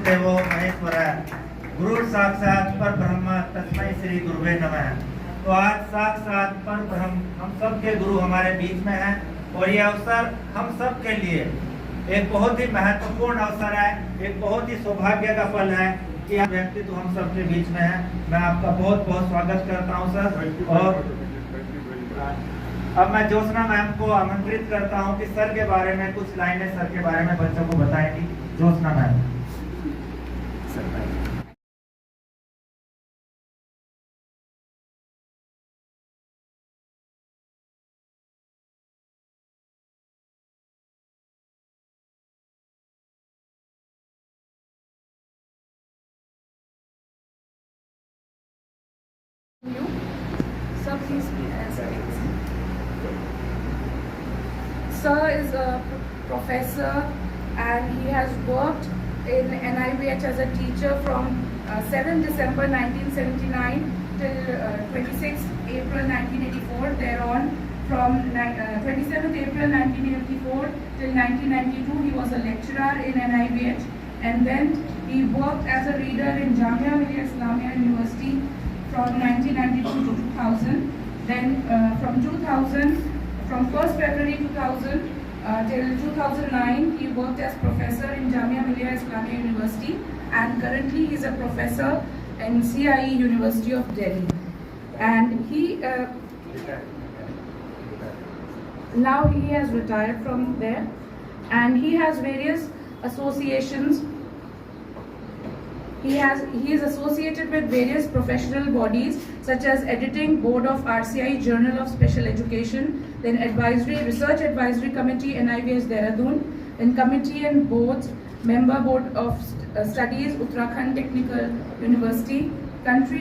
देवो महेश्वराय, गुरु साक्षात पर ब्रह्म तस्मै श्री गुरुवे नमः। तो आज साक्षात पर ब्रह्म हम सब के गुरु हमारे बीच में हैं और ये अवसर हम सब के लिए एक बहुत ही महत्वपूर्ण अवसर है, एक बहुत ही सौभाग्य का पल है कि यह व्यक्ति तो हम सब के बीच में है। मैं आपका बहुत बहुत स्वागत करता हूं सर। और अब मैं ज्योत्सना मैम को आमंत्रित करता हूं कि सर के बारे में कुछ लाइनें सर के बारे में बच्चों को बताएंगी। Jyotsna ma'am. You, sir, please answer. Sir is a professor and he has worked in NIVH as a teacher from 7 December 1979 till 26 April 1984. Thereon, from 27th April 1984 till 1992, he was a lecturer in NIVH, and then he worked as a reader in Jamia Millia Islamia University from 1992 to 2000. Then from 1st February 2000 till 2009, he worked as professor in Jamia Millia Islamia University, and currently he is a professor in CIE University of Delhi. And he now he has retired from there, and he has various associations. He is associated with various professional bodies such as Editing Board of RCI Journal of Special Education, then Research Advisory Committee NIVH Dehradun, then Committee and Boards, Member Board of Studies Uttarakhand Technical University, Country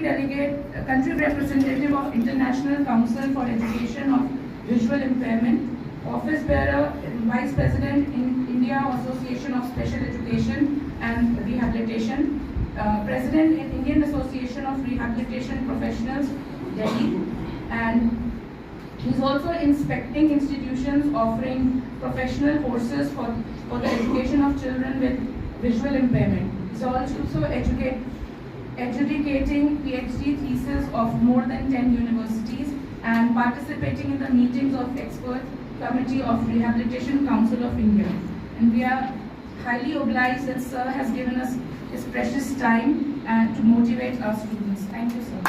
Representative of International Council for Education of Visual Impairment, Office Bearer, Vice President in India Association of Special Education and Rehabilitation, President in Indian Association of Rehabilitation Professionals, Delhi, and he's also inspecting institutions offering professional courses for the education of children with visual impairment. He's also adjudicating PhD theses of more than 10 universities and participating in the meetings of Expert Committee of Rehabilitation Council of India. And we are highly obliged that Sir has given us his precious time and to motivate our students. Thank you, sir.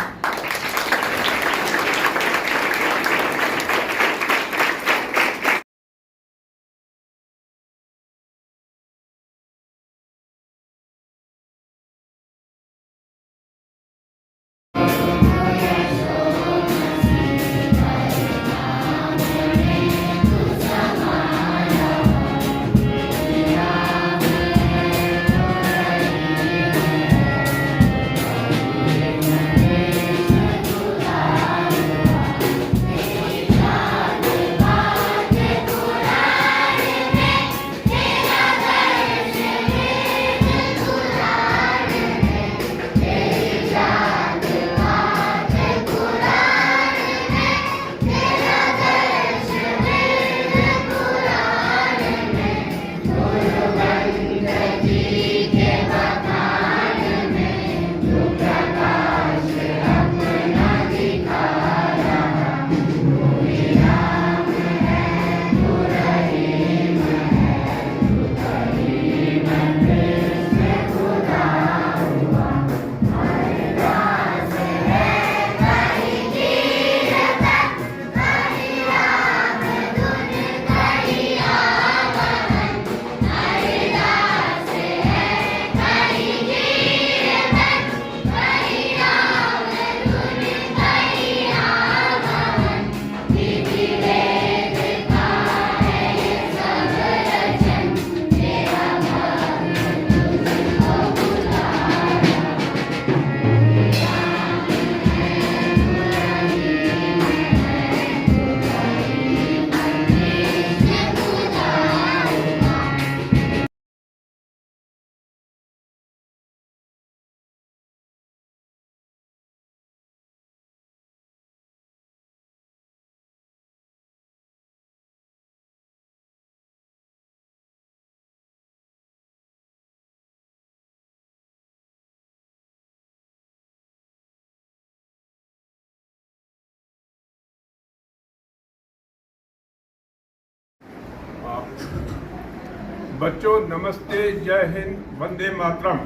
बच्चों नमस्ते, जय हिंद, वंदे मातरम।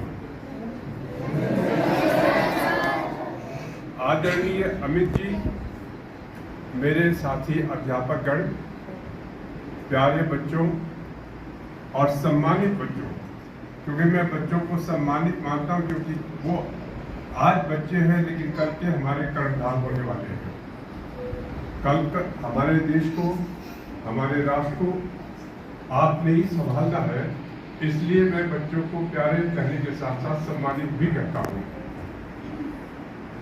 आदरणीय अमित जी, मेरे साथी अध्यापकगण, प्यारे बच्चों और सम्मानित बच्चों, क्योंकि मैं बच्चों को सम्मानित मानता हूं क्योंकि वो आज बच्चे हैं लेकिन कल के हमारे कर्णधार होने वाले हैं। कल हमारे देश को, हमारे राष्ट्र को आपने ही संभालना है, इसलिए मैं बच्चों को प्यारे कहने के साथ साथ सम्मानित भी करता हूँ।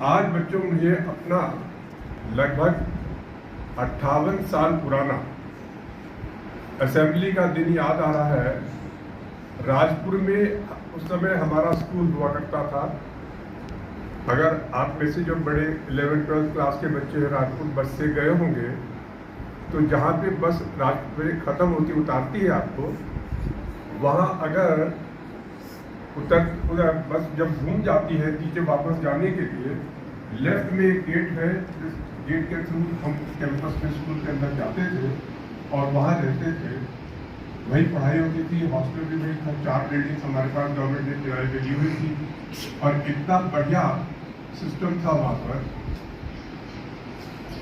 आज बच्चों मुझे अपना लगभग 58 साल पुराना असेंबली का दिन याद आ रहा है। राजपुर में उस समय हमारा स्कूल हुआ करता था। अगर आप में से जो बड़े 11-12 क्लास के बच्चे राजपुर बस से गए होंगे तो जहाँ पे बस राजपुर ख़त्म होती उतारती है आपको, वहाँ अगर उधर बस जब घूम जाती है नीचे वापस जाने के लिए, लेफ्ट में एक गेट है, जिस गेट के थ्रू हम कैंपस में स्कूल के अंदर जाते थे और वहाँ रहते थे। वही पढ़ाई होती थी, हॉस्टल भी वही था। 4 बिल्डिंग्स हमारे पास गवर्नमेंट ने किराए पे ली हुई थी और इतना बढ़िया सिस्टम था वहाँ पर।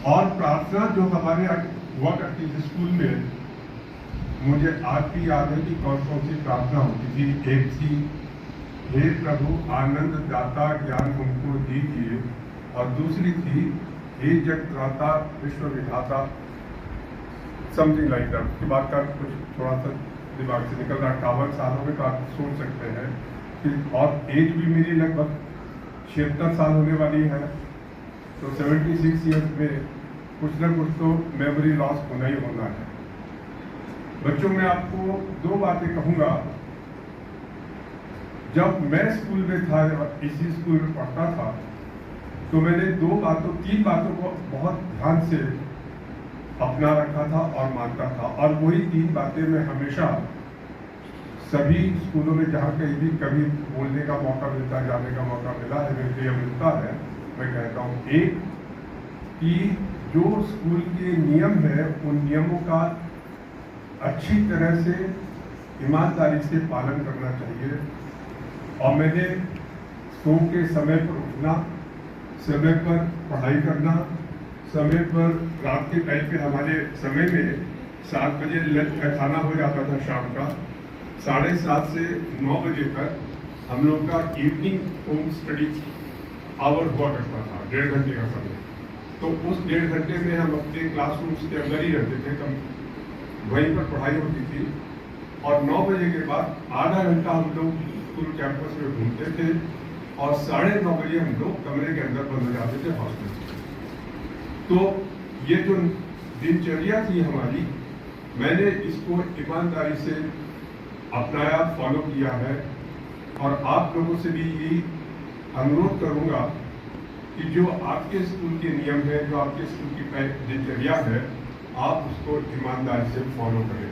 और प्रार्थना जो हमारे हुआ करती थी स्कूल में, मुझे आज भी याद है कि कौन कौन सी प्रार्थना होती थी। एक थी, हे प्रभु आनंद दाता ज्ञान हमको दीजिए, और दूसरी थी, हे जगत्राता विश्व विधाता, समथिंग लाइक दैट। उसकी बात का कुछ थोड़ा सा दिमाग से निकल रहा। 58 सालों में तो आप सोच सकते हैं कि, और एज भी मेरी लगभग 76 साल होने वाली है, तो 76 ईयर्स में कुछ ना कुछ तो मेमोरी लॉस होना ही होना है। बच्चों मैं आपको 2 बातें कहूँगा। जब मैं स्कूल में था, इसी स्कूल में पढ़ता था, तो मैंने 3 बातों को बहुत ध्यान से अपना रखा था और मानता था। और वही 3 बातें मैं हमेशा सभी स्कूलों में जहाँ कहीं भी कभी बोलने का मौका मिलता है, जाने का मौका मिला है, मुझे मिलता है, मैं कहता हूँ। एक कि जो स्कूल के नियम है उन नियमों का अच्छी तरह से ईमानदारी से पालन करना चाहिए। और मैंने सो के समय पर उठना, समय पर पढ़ाई करना, समय पर रात के टाइम पे हमारे समय में 7 बजे लंच का खाना हो जाता था शाम का। 7:30 से 9 बजे तक हम लोग का इवनिंग होम स्टडी आवर हुआ करता था, 1.5 घंटे का समय। तो उस 1.5 घंटे में हम अपने क्लासरूम्स के अंदर ही रहते थे, वहीं पर पढ़ाई होती थी। और 9 बजे के बाद आधा घंटा हम लोग स्कूल कैंपस में घूमते थे और 9:30 बजे हम लोग कमरे के अंदर बंद हो जाते थे हॉस्टल। तो ये जो दिनचर्या थी हमारी, मैंने इसको ईमानदारी से अपनाया, फॉलो किया है। और आप लोगों से भी यही अनुरोध करूंगा कि जो आपके स्कूल के नियम है, जो आपके स्कूल की दिनचर्या है, आप उसको ईमानदारी से फॉलो करें।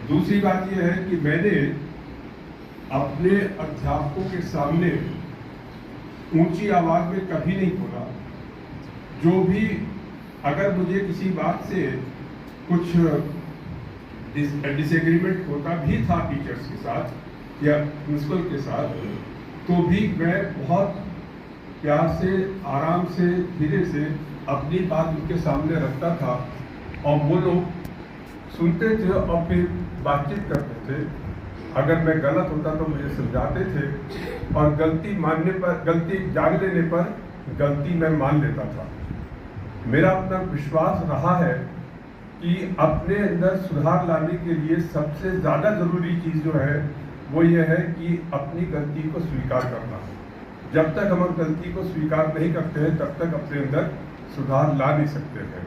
दूसरी बात यह है कि मैंने अपने अध्यापकों के सामने ऊंची आवाज में कभी नहीं बोला। जो भी अगर मुझे किसी बात से कुछ डिसएग्रीमेंट होता भी था टीचर्स के साथ या प्रिंसिपल के साथ, तो भी मैं बहुत प्यार से, आराम से, धीरे से अपनी बात उनके सामने रखता था और वो लोग सुनते थे और फिर बातचीत करते थे। अगर मैं गलत होता तो मुझे समझाते थे और गलती जान लेने पर गलती मैं मान लेता था। मेरा अपना विश्वास रहा है कि अपने अंदर सुधार लाने के लिए सबसे ज़्यादा ज़रूरी चीज़ जो है वो ये है कि अपनी गलती को स्वीकार करना। जब तक हम गलती को स्वीकार नहीं करते हैं तब तक अपने अंदर सुधार ला नहीं सकते हैं।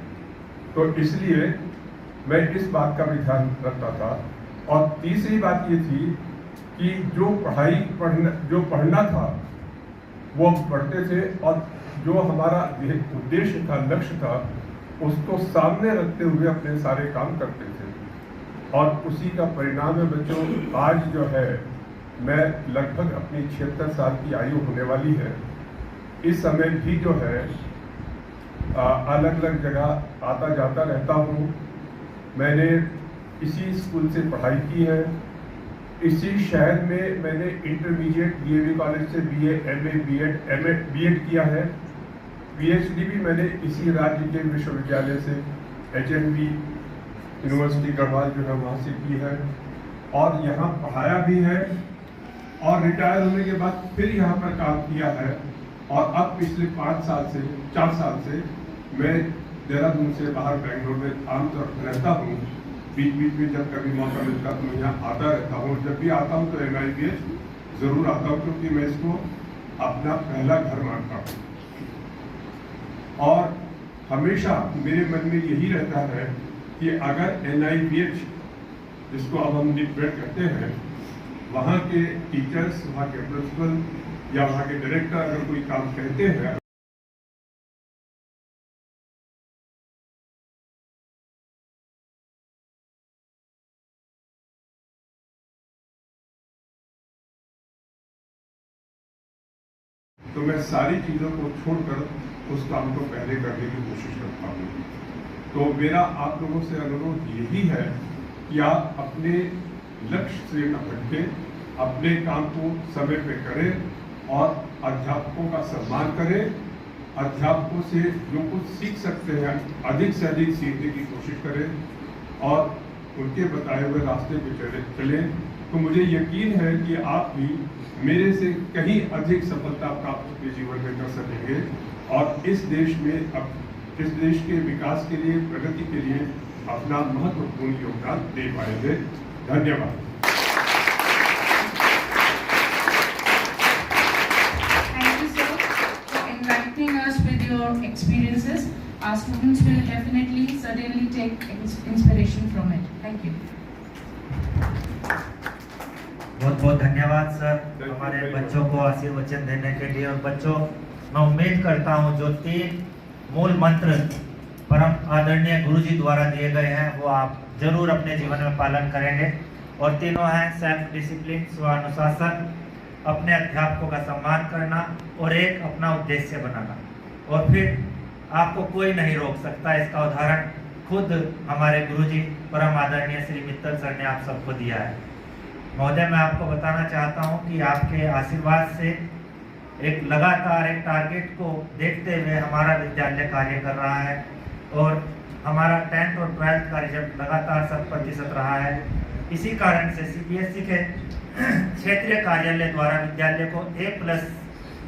तो इसलिए मैं इस बात का भी ध्यान रखता था। और तीसरी बात ये थी कि जो पढ़ना था वो हम पढ़ते थे और जो हमारा उद्देश्य था, लक्ष्य था, उसको सामने रखते हुए अपने सारे काम करते थे। और उसी का परिणाम है बच्चों, आज जो है मैं लगभग अपनी 76 साल की आयु होने वाली है। इस समय भी जो है अलग अलग जगह आता जाता रहता हूँ। मैंने इसी स्कूल से पढ़ाई की है। इसी शहर में मैंने इंटरमीडिएट डीएवी कॉलेज से बीए, एमए, बीएड किया है। पीएचडी भी मैंने इसी राज्य के विश्वविद्यालय से एचएनबी यूनिवर्सिटी गढ़वाल जो है वहाँ से की है और यहाँ पढ़ाया भी है और रिटायर होने के बाद फिर यहाँ पर काम किया है। और अब पिछले 4 साल से मैं देहरादून से बाहर बेंगलोर में आमतौर पर रहता हूँ। बीच में जब कभी मौका मिलता तो मैं यहाँ आता रहता हूँ। जब भी आता हूँ तो NIVH ज़रूर आता हूँ क्योंकि मैं इसको अपना पहला घर मानता हूँ। और हमेशा मेरे मन में यही रहता है कि अगर NIVH जिसको अब हम निपट करते हैं वहाँ के टीचर्स, वहाँ के प्रिंसिपल या वहाँ के डायरेक्टर अगर कोई काम कहते हैं तो मैं सारी चीज़ों को छोड़कर उस काम को पहले करने की कोशिश करता हूँ। तो मेरा आप लोगों से अनुरोध यही है कि आप अपने लक्ष्य से न भटकें, अपने काम को समय पे करें और अध्यापकों का सम्मान करें। अध्यापकों से जो कुछ सीख सकते हैं अधिक से अधिक सीखने की कोशिश करें और उनके बताए हुए रास्ते पे चलें। तो मुझे यकीन है कि आप भी मेरे से कहीं अधिक सफलता प्राप्त अपने जीवन में कर सकेंगे और इस देश के विकास के लिए, प्रगति के लिए अपना महत्वपूर्ण योगदान दे पाएंगे। धन्यवाद। Thank you, sir, for enlightening us with your experiences. Our students will certainly take inspiration from it. Thank you. बहुत बहुत धन्यवाद सर हमारे बच्चों को आशीर्वचन देने के लिए। और बच्चों, मैं उम्मीद करता हूं जो 3 मूल मंत्र परम आदरणीय गुरुजी द्वारा दिए गए हैं वो आप जरूर अपने जीवन में पालन करेंगे। और तीनों हैं सेल्फ डिसिप्लिन, स्वानुशासन, अपने अध्यापकों का सम्मान करना और एक अपना उद्देश्य बनाना। और फिर आपको कोई नहीं रोक सकता। इसका उदाहरण खुद हमारे गुरुजी परम आदरणीय श्री मित्तल सर ने आप सबको दिया है। महोदय, मैं आपको बताना चाहता हूं कि आपके आशीर्वाद से एक लगातार एक टारगेट को देखते हुए हमारा विद्यालय कार्य कर रहा है और हमारा 10th और 12th का रिजल्ट लगातार 100% रहा है। इसी कारण से CBSE के क्षेत्रीय कार्यालय द्वारा विद्यालय को A+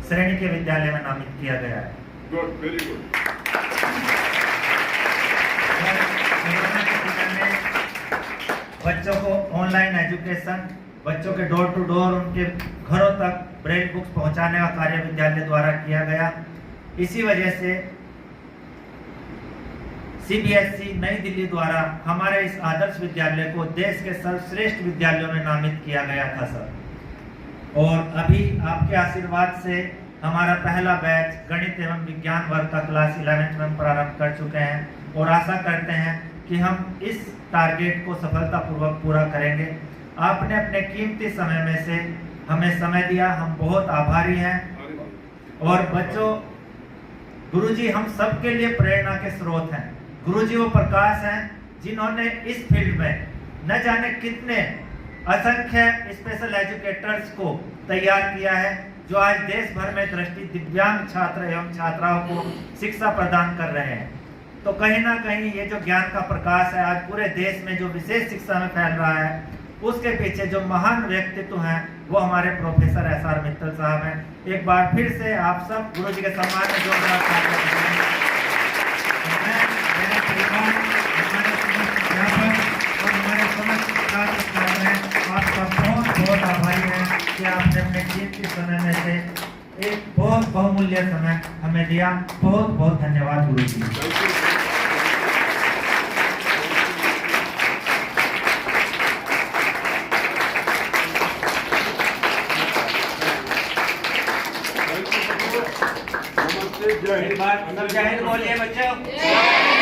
श्रेणी के विद्यालय में नामित किया गया है। Good, very good. बच्चों को ऑनलाइन एजुकेशन, बच्चों के डोर टू डोर उनके घरों तक ब्रेल बुक्स पहुंचाने का कार्य विद्यालय द्वारा किया गया। इसी वजह से CBSE नई दिल्ली द्वारा हमारे इस आदर्श विद्यालय को देश के सर्वश्रेष्ठ विद्यालयों में नामित किया गया था सर। और अभी आपके आशीर्वाद से हमारा पहला बैच गणित एवं विज्ञान वर्ग का क्लास 11th में प्रारंभ कर चुके हैं और आशा करते हैं कि हम इस टारगेट को सफलतापूर्वक पूरा करेंगे। आपने अपने कीमती समय में से हमें समय दिया, हम बहुत आभारी हैं। और बच्चों, गुरुजी हम सबके लिए प्रेरणा के स्रोत हैं। गुरुजी वो प्रकाश हैं जिन्होंने इस फील्ड में न जाने कितने असंख्य स्पेशल एजुकेटर्स को तैयार किया है, जो आज देश भर में दृष्टि दिव्यांग छात्र एवं छात्राओं को शिक्षा प्रदान कर रहे हैं। तो कहीं ना कहीं ये जो ज्ञान का प्रकाश है आज पूरे देश में जो विशेष शिक्षा में फैल रहा है, उसके पीछे जो महान व्यक्तित्व हैं वो हमारे प्रोफेसर SR मित्तल साहब हैं। एक बार फिर से आप सब गुरुजी के सम्मान में जोरदार तालियां बजाएं। मेरे परिवार, हमारे समस्त अध्यापक और हमारे समस्त छात्र हैं, आपका बहुत बहुत आभारी है कि आपने अपने कीमती समय में से एक बहुत बहुमूल्य समय हमें दिया। बहुत बहुत धन्यवाद गुरुजी। नमस्ते, जय हिंद। जय हिंद बोलिए बच्चों।